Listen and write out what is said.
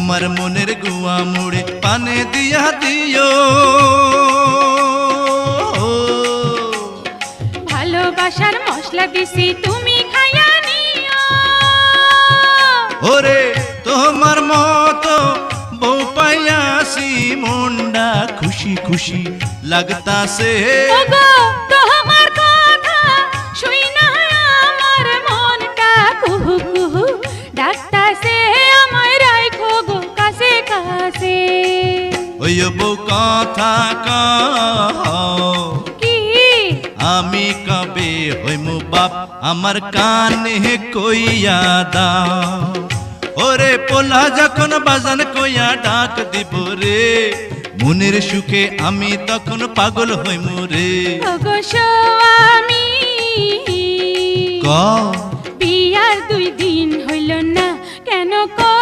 তোমার মনের গুয়া মুড়ে পানে দিয়া দিও। ভালোবাসার মশলা দিছি তুমি খাইয়া নিও। ওরে তোমার মতো বউ পাইয়াছি মনটা খুশি খুশি লাগতাছে। ওগো তোমার কথা শুইনা আমার মনটা কুহু কুহু ডাকতাছে, আমায় রাইখো গো কাছে কাছে। ওই বউ কথা কও কি আমি কবে হইমু বাপ আমার কানে কইয়া দাও। ওরে পোলা যখন বাজান কইয়া ডাক দিব রে, মনের সুখে আমি তখন পাগল হইমু রে। ওগো স্বামী ক বিয়ার 2 দিন হইল না কেন?